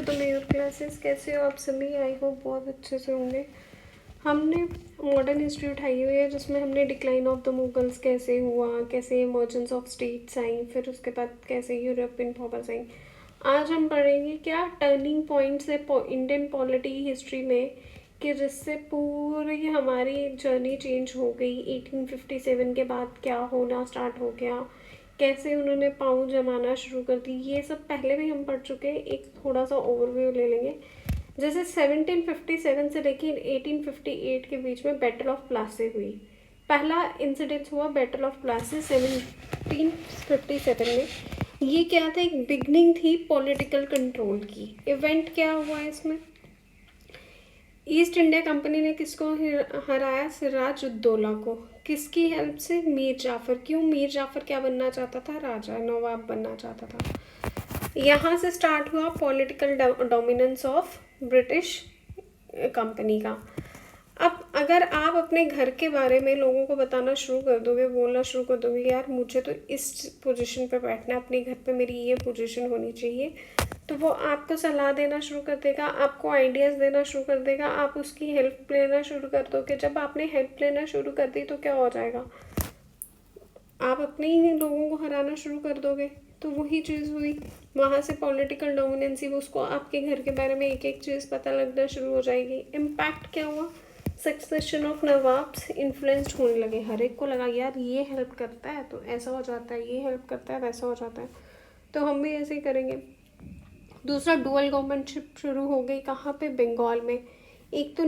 To mayor classes. कैसे हो आप सभी? आई होप बहुत अच्छे से होंगे। हमने मॉडर्न हिस्ट्री उठाई हुई है जिसमें हमने डिक्लाइन ऑफ द मुगल्स कैसे हुआ, कैसे इमर्जेंस ऑफ स्टेट्स आई, फिर उसके बाद कैसे यूरोपियन पावर्स आई। आज हम पढ़ेंगे क्या टर्निंग पॉइंट्स है इंडियन पॉलिटी हिस्ट्री में कि जिससे पूरी हमारी जर्नी चेंज हो गई। 1857 के बाद क्या होना स्टार्ट हो गया, कैसे उन्होंने पाँव जमाना शुरू कर दी, ये सब पहले भी हम पढ़ चुके हैं। एक थोड़ा सा ओवरव्यू ले लेंगे। जैसे 1757 से लेकर 1858 के बीच में बैटल ऑफ प्लासी हुई। पहला इंसिडेंट हुआ बैटल ऑफ प्लासी 1757 में। ये क्या था? एक बिगनिंग थी पॉलिटिकल कंट्रोल की। इवेंट क्या हुआ इसमें? ईस्ट इंडिया कंपनी ने किसको हराया? सिराज उद्दौला को। किसकी हेल्प से? मीर जाफ़र। क्यों? मीर जाफ़र क्या बनना चाहता था? राजा, नवाब बनना चाहता था। यहाँ से स्टार्ट हुआ political dominance of British company का। अब अगर आप अपने घर के बारे में लोगों को बताना शुरू कर दोगे, बोलना शुरू कर दोगे, यार मुझे तो इस पोजीशन पे बैठना है, अपने घर पे मेरी ये पोजीशन होनी चाहिए, तो वो आपको सलाह देना शुरू कर देगा, आपको आइडियाज़ देना शुरू कर देगा, आप उसकी हेल्प लेना शुरू कर दोगे। जब आपने हेल्प लेना शुरू कर दी तो क्या हो जाएगा? आप अपने ही लोगों को हराना शुरू कर दोगे। तो वही चीज़ हुई, वहाँ से पॉलिटिकल डोमिनेंसी, उसको आपके घर के बारे में एक एक चीज़ पता लगना शुरू हो जाएगी। इम्पैक्ट क्या हुआ? सक्सेशन ऑफ नवाब्स इन्फ्लुएंस्ड होने लगे। हर एक को लगा यार ये हेल्प करता है तो ऐसा हो जाता है, ये हेल्प करता है वैसा हो जाता है, तो हम भी ऐसे ही करेंगे। दूसरा, डुअल गवर्नमेंटशिप शुरू हो गई। कहाँ पे? बंगाल में। एक तो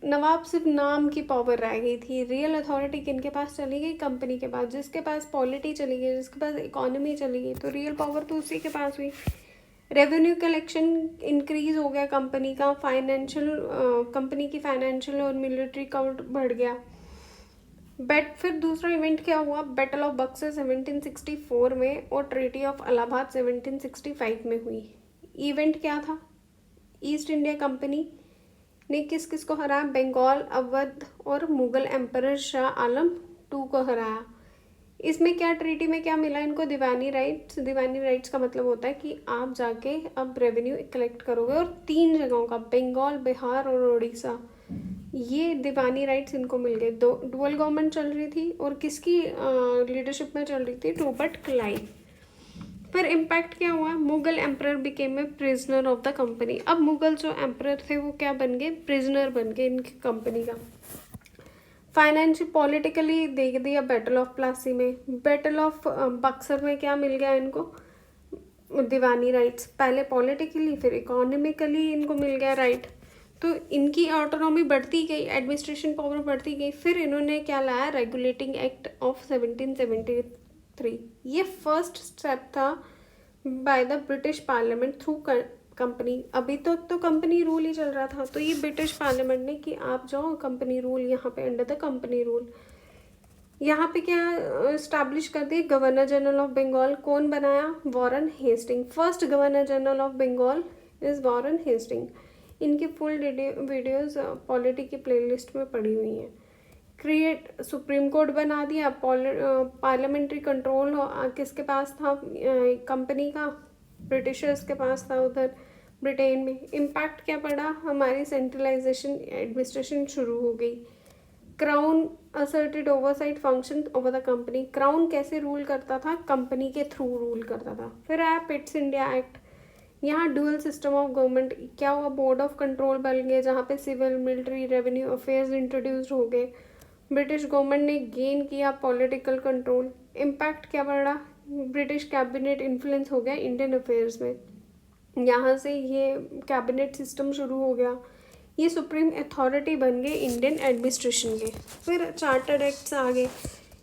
नवाब सिर्फ नाम की पावर रह गई थी, रियल अथॉरिटी किनके पास चली गई? कंपनी के पास। जिसके पास पॉलिटी चली गई, जिसके पास इकोनॉमी चली गई, तो रियल पावर तो उसी के पास हुई। रेवेन्यू कलेक्शन इंक्रीज हो गया कंपनी का, फाइनेंशियल कंपनी की फाइनेंशियल और मिलिट्री काउंट बढ़ गया। फिर दूसरा इवेंट क्या हुआ? बैटल ऑफ बक्सर 1764 में और ट्रीटी ऑफ इलाहाबाद 1765 में हुई। इवेंट क्या था? ईस्ट इंडिया कंपनी ने किस किस को हराया? बंगाल, अवध और मुगल एम्परर शाह आलम टू को हराया। इसमें क्या ट्रीटी में क्या मिला इनको? दीवानी राइट्स। दीवानी राइट्स का मतलब होता है कि आप जाके अब रेवेन्यू कलेक्ट करोगे, और 3 जगहों का, बंगाल, बिहार और उड़ीसा, ये दीवानी राइट्स इनको मिल गए। दो डुअल गवर्नमेंट चल रही थी, और किसकी लीडरशिप में चल रही थी? Robert Clive. पर इम्पैक्ट क्या हुआ? Mughal emperor became a prisoner of the company. अब मुगल जो एम्परर थे वो क्या बन गए? प्रिजनर बन गए इनकी कंपनी का। फाइनेंशियल पॉलिटिकली देख दिया बैटल ऑफ प्लासी में। बैटल ऑफ बक्सर में क्या मिल गया इनको? दीवानी राइट्स। पहले पॉलिटिकली फिर इकोनॉमिकली इनको मिल गया राइट। तो इनकी ऑटोनॉमी बढ़ती गई, एडमिनिस्ट्रेशन पावर बढ़ती गई। फिर इन्होंने क्या लाया? Regulating act of 1773। ये फर्स्ट स्टेप था by the British parliament through company. अभी तो कंपनी रूल ही चल रहा था, तो ये ब्रिटिश पार्लियामेंट ने कि आप जाओ कंपनी रूल, यहाँ पे अंडर द कंपनी रूल। यहाँ पे क्या इस्टेब्लिश कर दिए? Governor general of Bengal. कौन बनाया? Warren Hasting. First governor general of Bengal is Warren Hasting. इनकी फुल वीडियोस पॉलिटी की प्लेलिस्ट में पड़ी हुई हैं। क्रिएट सुप्रीम कोर्ट बना दिया। पार्लियामेंट्री कंट्रोल किसके पास था? कंपनी का, ब्रिटिशर्स के पास था उधर ब्रिटेन में। इम्पैक्ट क्या पड़ा? हमारी सेंट्रलाइजेशन एडमिनिस्ट्रेशन शुरू हो गई। Crown asserted oversight function over the company. Crown कैसे रूल करता था? कंपनी के थ्रू रूल करता था। फिर आया पिट्स इंडिया एक्ट। यहाँ डुअल सिस्टम ऑफ गवर्नमेंट क्या हुआ? बोर्ड ऑफ कंट्रोल बन गए, जहाँ पे civil, military, revenue affairs introduced हो गए। ब्रिटिश गवर्नमेंट ने गेन किया पॉलिटिकल कंट्रोल। इम्पैक्ट क्या पड़ा? ब्रिटिश कैबिनेट इन्फ्लुएंस हो गया इंडियन अफेयर्स में। यहाँ से ये कैबिनेट सिस्टम शुरू हो गया। ये सुप्रीम अथॉरिटी बन गए इंडियन एडमिनिस्ट्रेशन के। फिर चार्टर्ड एक्ट्स आ गए।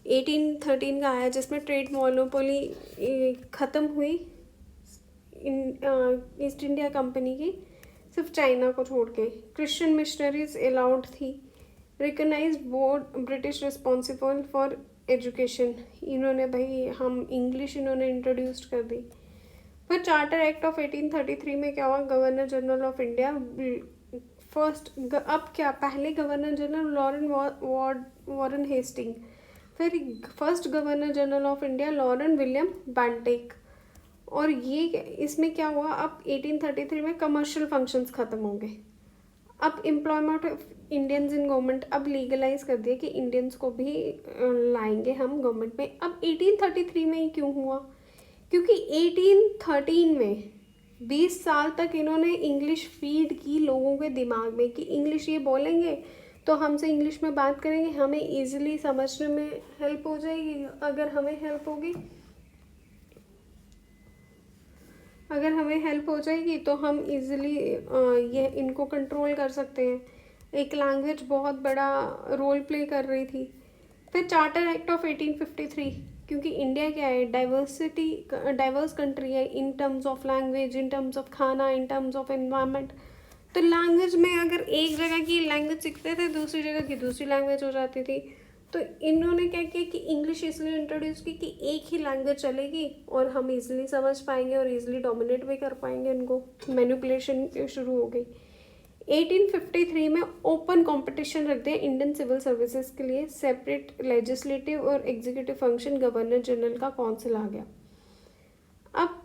1813 का आया जिसमें ट्रेड मोनोपोली ख़त्म हुई ईस्ट इंडिया कंपनी की, सिर्फ चाइना को छोड़ के। क्रिश्चियन मिशनरीज अलाउड थी। Recognise board British responsible for education. इन्होंने भाई हम इंग्लिश इन्होंने इंट्रोड्यूस कर दी। फिर चार्टर एक्ट ऑफ 1833 में क्या हुआ? Governor general of India first. अब क्या? पहले गवर्नर जनरल वॉरेन हेस्टिंग, फिर first governor general of India लॉरेन विलियम बैंटेक, और ये इसमें क्या हुआ, अब 1833 में कमर्शियल फंक्शंस ख़त्म हो गए। अब employment of Indians in government अब लीगलाइज कर दिया कि इंडियंस को भी लाएंगे हम गवर्नमेंट में। अब 1833 में ही क्यों हुआ, क्योंकि 1813 में 20 साल तक इन्होंने इंग्लिश फीड की लोगों के दिमाग में कि इंग्लिश ये बोलेंगे तो हमसे इंग्लिश में बात करेंगे, हमें इजीली समझने में हेल्प हो जाएगी। अगर हमें हेल्प हो जाएगी तो हम इजीली ये इनको कंट्रोल कर सकते हैं। एक लैंग्वेज बहुत बड़ा रोल प्ले कर रही थी। फिर चार्टर एक्ट ऑफ 1853, क्योंकि इंडिया क्या है, डाइवर्स कंट्री है in terms of language, in terms of खाना, इन टर्म्स ऑफ एनवायरनमेंट। तो लैंग्वेज में अगर एक जगह की लैंग्वेज सीखते थे, दूसरी जगह की दूसरी लैंग्वेज हो जाती थी। तो इन्होंने क्या किया कि इंग्लिश इसलिए इंट्रोड्यूस की कि एक ही लैंग्वेज चलेगी और हम इजीली समझ पाएंगे और इजीली डोमिनेट भी कर पाएंगे उनको। मैनिपुलेशन शुरू हो गई। 1853 में ओपन कंपटीशन रख दिया इंडियन सिविल सर्विसेज के लिए। सेपरेट लेजिस्लेटिव और एग्जीक्यूटिव फंक्शन गवर्नर जनरल का काउंसिल आ गया। अब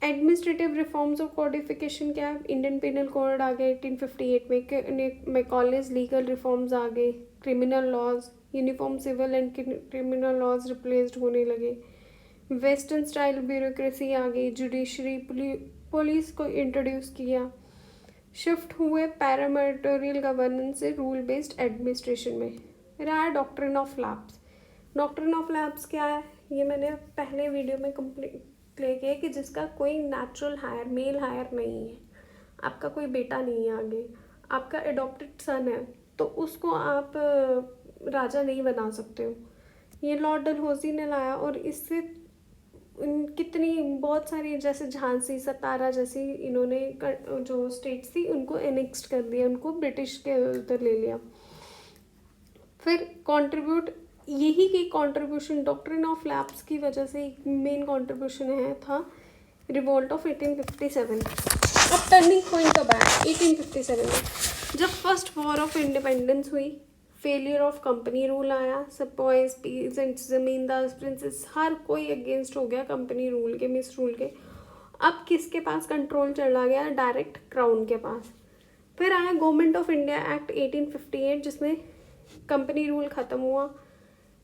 एडमिनिस्ट्रेटिव रिफॉर्म्स और कोडिफिकेशन क्या है, इंडियन पिनल कोड आ गया 1858 में, मैकॉलेज लीगल रिफॉर्म्स आ गए, criminal laws, uniform civil and criminal laws replaced होने लगे, वेस्टर्न स्टाइल ब्यूरोक्रेसी आ गई, जुडिशरी पुलिस को इंट्रोड्यूस किया, शिफ्ट हुए पैरामेटोरियल गवर्नेंस से रूल बेस्ड एडमिनिस्ट्रेशन में। रहा doctrine of lapse. Doctrine of lapse क्या है, ये मैंने पहले वीडियो में क्लियर किया कि जिसका कोई नेचुरल हायर मेल हायर नहीं है, आपका कोई बेटा नहीं है आगे, आपका एडॉप्टेड सन है, तो उसको आप राजा नहीं बना सकते हो। ये लॉर्ड डलहौजी ने लाया और इससे कितनी बहुत सारी, जैसे झांसी सतारा जैसी इन्होंने जो स्टेट्स थी उनको एनेक्स्ट कर दिया, उनको ब्रिटिश के उधर ले लिया। फिर यही की कंट्रीब्यूशन डॉक्ट्रिन ऑफ लैब्स की वजह से एक मेन कंट्रीब्यूशन था रिवोल्ट ऑफ 1857। अब टर्निंग पॉइंट कब आया, 1857 में जब फर्स्ट वॉर ऑफ इंडिपेंडेंस हुई। फेलियर ऑफ कंपनी रूल आया, सपॉइज पीजेंट्स, जमींदार, प्रिंसेस, हर कोई अगेंस्ट हो गया कंपनी रूल के, मिस रूल के। अब किसके पास कंट्रोल चला गया, डायरेक्ट क्राउन के पास। फिर आया गवर्नमेंट ऑफ इंडिया एक्ट 1858 जिसमें कंपनी रूल ख़त्म हुआ,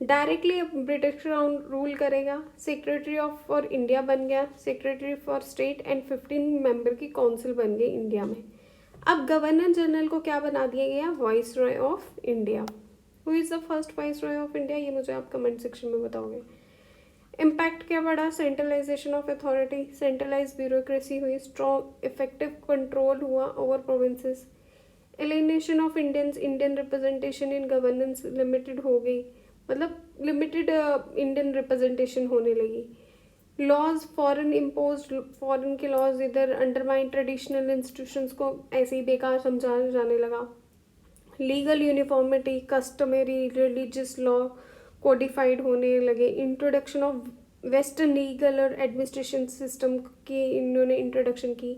डायरेक्टली ब्रिटिश क्राउन रूल करेगा। सेक्रेटरी ऑफ फॉर इंडिया बन गया, secretary for state and 15 member की काउंसिल बन गई इंडिया में। अब गवर्नर जनरल को क्या बना दिया गया, vice Roy of India. Who is the first vice Roy of India, ये मुझे आप कमेंट सेक्शन में बताओगे। इम्पैक्ट क्या बढ़ा, centralisation of authority, centralise bureaucracy हुई, स्ट्रॉन्ग इफेक्टिव कंट्रोल हुआ over provinces, alienation of Indian representation in governance limited हो गई, मतलब लिमिटेड इंडियन रिप्रेजेंटेशन होने लगी। लॉज फॉरेन इम्पोज्ड, फॉरेन के लॉज इधर अंडरमाइन ट्रेडिशनल इंस्टीट्यूशंस को ऐसे ही बेकार समझा जाने लगा। Legal uniformity, customary religious law codified होने लगे। इंट्रोडक्शन ऑफ वेस्टर्न लीगल और एडमिनिस्ट्रेशन सिस्टम की इन्होंने इंट्रोडक्शन की।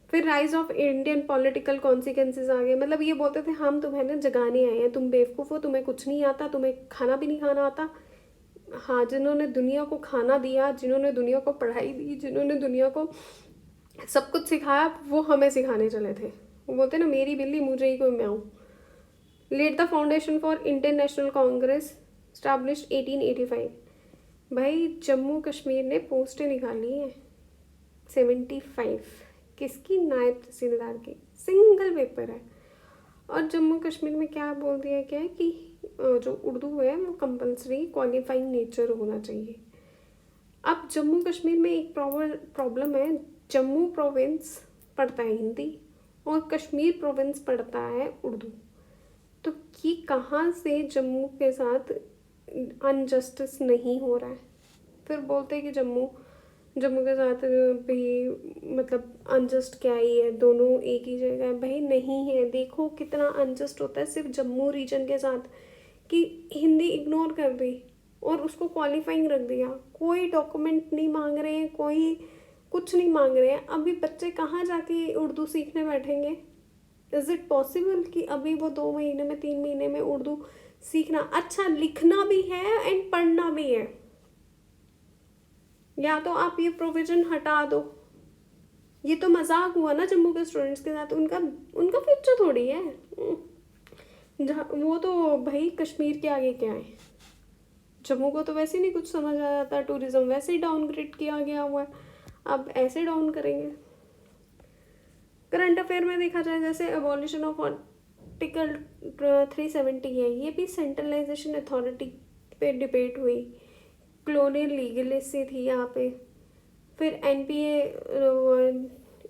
फिर rise of Indian political consequences आ गए, मतलब ये बोलते थे हम तुम्हें ना जगाने आए हैं, तुम बेवकूफ़ हो, तुम्हें कुछ नहीं आता, तुम्हें खाना भी नहीं खाना आता। हाँ, जिन्होंने दुनिया को खाना दिया, जिन्होंने दुनिया को पढ़ाई दी, जिन्होंने दुनिया को सब कुछ सिखाया, वो हमें सिखाने चले थे। वो बोलते ना मेरी बिल्ली मुझे ही कोई म्याऊं। Led the foundation for Indian National Congress established 1885। भाई जम्मू कश्मीर ने पोस्टें निकाली हैं 75, किसकी, नायब तहसीलदार की, सिंगल पेपर है। और जम्मू कश्मीर में क्या बोल दिया गया है कि जो उर्दू है वो कंपलसरी क्वालिफाइंग नेचर होना चाहिए। अब जम्मू कश्मीर में एक प्रॉब्लम है, जम्मू प्रोविंस पढ़ता है हिंदी और कश्मीर प्रोविंस पढ़ता है उर्दू। तो कि कहाँ से जम्मू के साथ अनजस्टिस नहीं हो रहा है। फिर बोलते हैं कि जम्मू के साथ भी मतलब अनजस्ट क्या ही है, दोनों एक ही जगह है। भाई नहीं है, देखो कितना अनजस्ट होता है सिर्फ जम्मू रीजन के साथ, कि हिंदी इग्नोर कर दी और उसको क्वालिफाइंग रख दिया। कोई डॉक्यूमेंट नहीं मांग रहे हैं, कोई कुछ नहीं मांग रहे हैं। अभी बच्चे कहाँ जाके उर्दू सीखने बैठेंगे? इज़ इट पॉसिबल कि अभी वो 2 महीने में 3 महीने में उर्दू सीखना, अच्छा लिखना भी है एंड पढ़ना भी है। या तो आप ये प्रोविज़न हटा दो। ये तो मज़ाक हुआ ना जम्मू के स्टूडेंट्स के साथ, उनका उनका फ्यूचर थोड़ी है। जहाँ वो तो भाई कश्मीर के आगे क्या है। जम्मू को तो वैसे ही नहीं कुछ समझ आ जाता, टूरिज़्म वैसे ही डाउनग्रेड किया गया हुआ है, अब ऐसे डाउन करेंगे। करंट अफेयर में देखा जाए जैसे अबॉलिशन ऑफ आर्टिकल 370 है, ये भी सेंट्रलाइजेशन अथॉरिटी पे डिबेट हुई, कॉलोनियल लीगलेसी थी यहाँ पे। फिर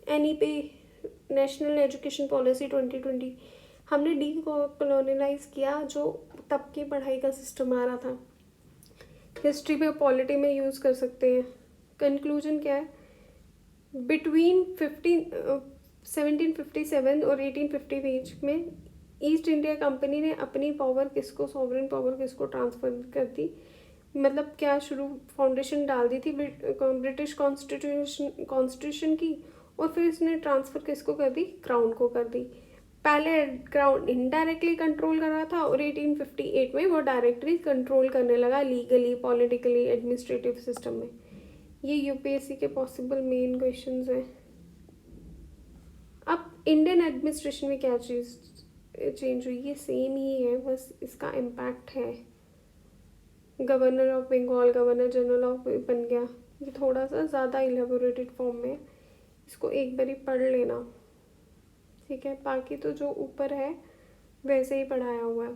NEP नेशनल एजुकेशन पॉलिसी 2020, हमने डी कॉलोनलाइज किया जो तब की पढ़ाई का सिस्टम आ रहा था। हिस्ट्री में पॉलिटी में यूज़ कर सकते हैं। कंक्लूजन क्या है, बिटवीन 1757 और 1850 बीच में ईस्ट इंडिया कंपनी ने अपनी पावर किसको, सॉवरेन पावर किसको ट्रांसफ़र कर दी, मतलब क्या शुरू फाउंडेशन डाल दी थी ब्रिटिश कॉन्स्टिट्यूशन की, और फिर इसने ट्रांसफ़र किसको कर दी, क्राउन को कर दी। पहले क्राउन इनडायरेक्टली कंट्रोल कर रहा था और 1858 में वो डायरेक्टली कंट्रोल करने लगा लीगली, पॉलिटिकली, एडमिनिस्ट्रेटिव सिस्टम में। ये यूपीएससी के पॉसिबल मेन क्वेश्चंस हैं। अब इंडियन एडमिनिस्ट्रेशन में क्या चीज़ चेंज हुई, ये सेम ही है, बस इसका इम्पैक्ट है। Governor of Bengal governor general of बन गया, ये थोड़ा सा ज़्यादा इलेबोरेटेड फॉर्म में, इसको एक बारी पढ़ लेना, ठीक है। बाकी तो जो ऊपर है वैसे ही पढ़ाया हुआ है,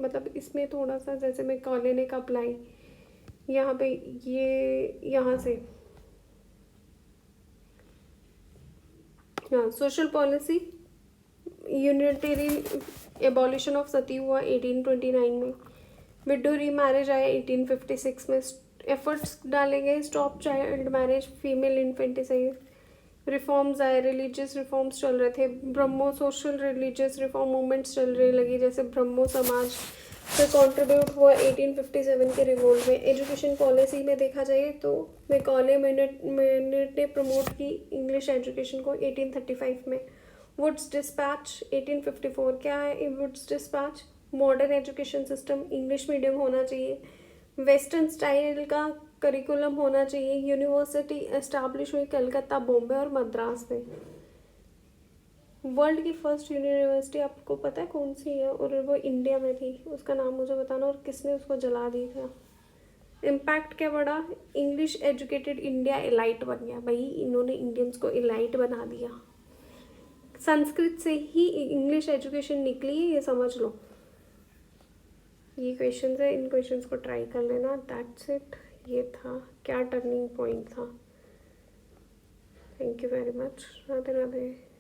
मतलब इसमें थोड़ा सा जैसे मैं कॉलेनिक अप्लाई यहाँ पे, ये यहाँ से, हाँ, social policy unitary abolition of sati हुआ 1829 में, विडो री मैरिज आया 1856 में, एफर्ट्स डाले गए stop child marriage, female infanticide, reforms आए, रिलीजियस रिफॉर्म्स चल रहे थे, ब्रह्मो सोशल रिलीजियस रिफॉर्म मूवमेंट्स चल रही लगी, जैसे ब्रह्मो समाज से कंट्रीब्यूट हुआ 1857 के रिवोल्ट में। एजुकेशन पॉलिसी में देखा जाए तो मैकॉले मिनट ने प्रमोट की इंग्लिश एजुकेशन को 1835 में। वुड्स डिस्पैच 1854, क्या है Wood's dispatch, modern education system, English medium होना चाहिए, वेस्टर्न स्टाइल का करिकुलम होना चाहिए, यूनिवर्सिटी एस्टैब्लिश हुई कलकत्ता, बॉम्बे और मद्रास में। वर्ल्ड की फर्स्ट यूनिवर्सिटी आपको पता है कौन सी है, और वो इंडिया में थी, उसका नाम मुझे बताना, और किसने उसको जला दी था। इम्पैक्ट क्या बढ़ा, इंग्लिश एजुकेटेड इंडिया एलाइट बन गया, भाई इन्होंने इंडियंस को एलाइट बना दिया। संस्कृत से ही इंग्लिश एजुकेशन निकली है, ये समझ लो। ये क्वेश्चंस है, इन क्वेश्चंस को ट्राई कर लेना, दैट्स इट। ये था क्या टर्निंग पॉइंट था। Thank you very much, Radhe Radhe.